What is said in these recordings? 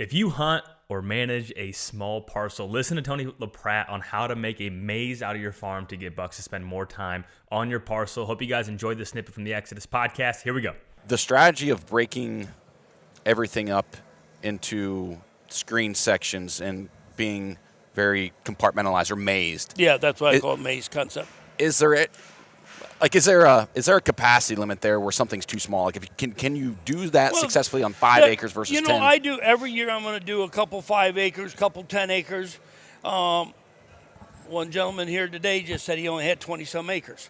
If you hunt or manage a small parcel, listen to Tony Lapratt on how to make a maze out of your farm to get bucks to spend more time on your parcel. Hope you guys enjoyed this snippet from the Exodus podcast. Here we go. The strategy of breaking everything up into screen sections and being very compartmentalized or mazed. Yeah, that's what I call a maze concept. Is there a capacity limit there where something's too small? Like, can you do that successfully on 5 acres versus 10? I do every year. I'm going to do a couple 5 acres, couple 10 acres. One gentleman here today just said he only had 20-some acres.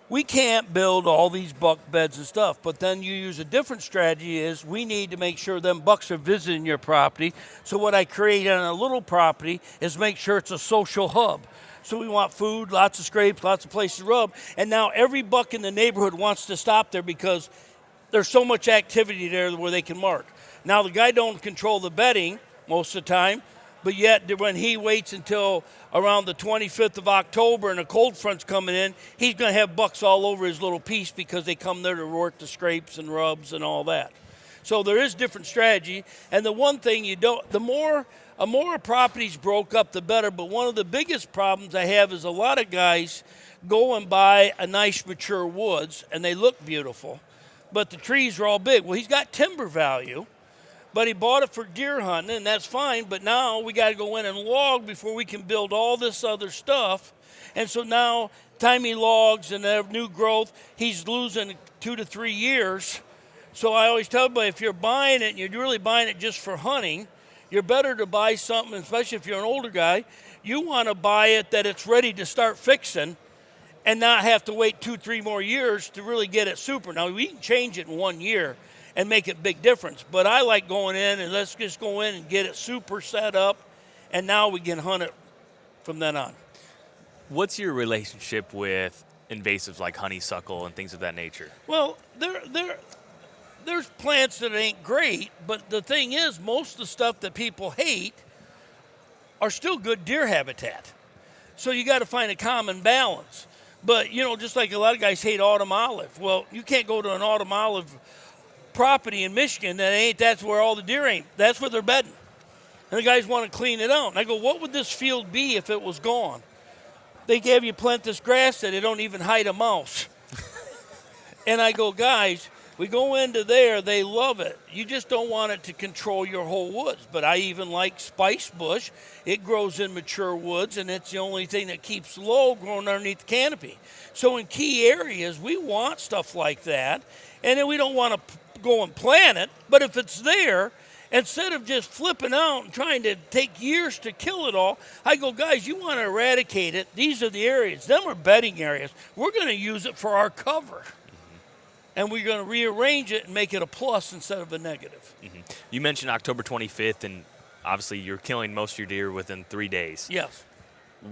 We can't build all these buck beds and stuff, but then you use a different strategy is we need to make sure them bucks are visiting your property. So what I create on a little property is make sure it's a social hub. So we want food, lots of scrapes, lots of places to rub. And now every buck in the neighborhood wants to stop there because there's so much activity there where they can mark. Now the guy don't control the bedding most of the time, but yet when he waits until around the 25th of October and a cold front's coming in, he's going to have bucks all over his little piece because they come there to work the scrapes and rubs and all that. So there is different strategy. And the one thing the more a property's broke up, the better. But one of the biggest problems I have is a lot of guys go and buy a nice mature woods, and they look beautiful, but the trees are all big. Well, he's got timber value, but he bought it for deer hunting, and that's fine. But now we got to go in and log before we can build all this other stuff. And so now, time he logs and have new growth, he's losing 2 to 3 years. So I always tell everybody, if you're buying it and you're really buying it just for hunting, you're better to buy something, especially if you're an older guy, you want to buy it that it's ready to start fixing and not have to wait 2-3 more years to really get it super. Now, we can change it in 1 year and make a big difference, but I like going in and let's just go in and get it super set up, and now we can hunt it from then on. What's your relationship with invasives like honeysuckle and things of that nature? Well, there's plants that ain't great, but the thing is, most of the stuff that people hate are still good deer habitat. So you got to find a common balance. But, just like a lot of guys hate autumn olive. Well, you can't go to an autumn olive property in Michigan that's where all the deer ain't. That's where they're bedding. And the guys want to clean it out. And I go, what would this field be if it was gone? They gave you plant this grass that they don't even hide a mouse. And I go, guys, we go into there, they love it. You just don't want it to control your whole woods. But I even like spice bush. It grows in mature woods, and it's the only thing that keeps low growing underneath the canopy. So in key areas, we want stuff like that. And then we don't want to go and plant it. But if it's there, instead of just flipping out and trying to take years to kill it all, I go, guys, you want to eradicate it. These are the areas. Them are bedding areas. We're going to use it for our cover. And we're going to rearrange it and make it a plus instead of a negative. Mm-hmm. You mentioned October 25th, and obviously you're killing most of your deer within 3 days. Yes.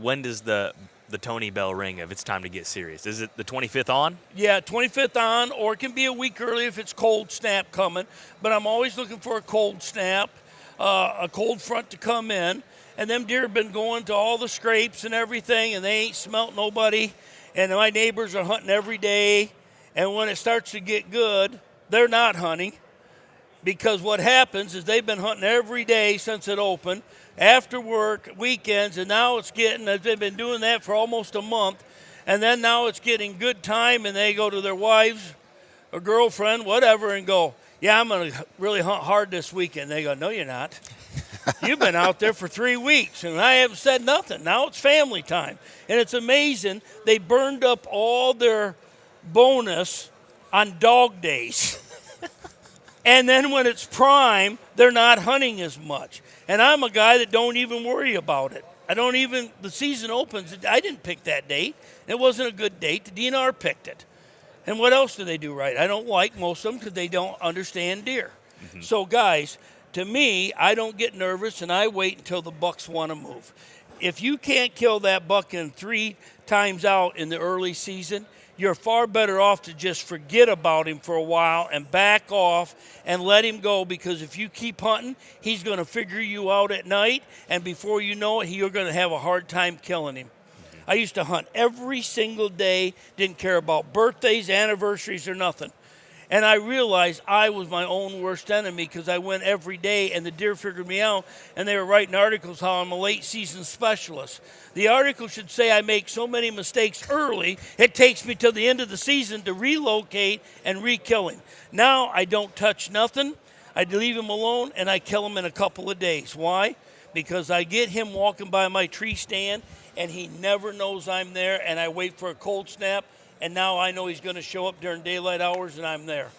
When does the Tony bell ring of it's time to get serious? Is it the 25th on? Yeah, 25th on, or it can be a week early if it's cold snap coming. But I'm always looking for a cold snap, a cold front to come in. And them deer have been going to all the scrapes and everything, and they ain't smelt nobody. And my neighbors are hunting every day. And when it starts to get good, they're not hunting, because what happens is they've been hunting every day since it opened, after work, weekends, and now they've been doing that for almost a month, and then now it's getting good time, and they go to their wives or girlfriend, whatever, and go, yeah, I'm going to really hunt hard this weekend. They go, no, you're not. You've been out there for 3 weeks, and I haven't said nothing. Now it's family time. And it's amazing. They burned up all their bonus on dog days. And then when it's prime, they're not hunting as much. And I'm a guy that don't even worry about it. The season opens, I didn't pick that date. It wasn't a good date. The DNR picked it. And what else do they do right? I don't like most of them because they don't understand deer. Mm-hmm. So guys, to me, I don't get nervous and I wait until the bucks want to move. If you can't kill that buck in 3 times out in the early season, you're far better off to just forget about him for a while and back off and let him go, because if you keep hunting, he's going to figure you out at night, and before you know it, you're going to have a hard time killing him. I used to hunt every single day, didn't care about birthdays, anniversaries, or nothing. And I realized I was my own worst enemy because I went every day and the deer figured me out, and they were writing articles how I'm a late season specialist. The article should say I make so many mistakes early, it takes me to the end of the season to relocate and re-kill him. Now I don't touch nothing. I leave him alone and I kill him in a couple of days. Why? Because I get him walking by my tree stand and he never knows I'm there, and I wait for a cold snap, and now I know he's going to show up during daylight hours and I'm there.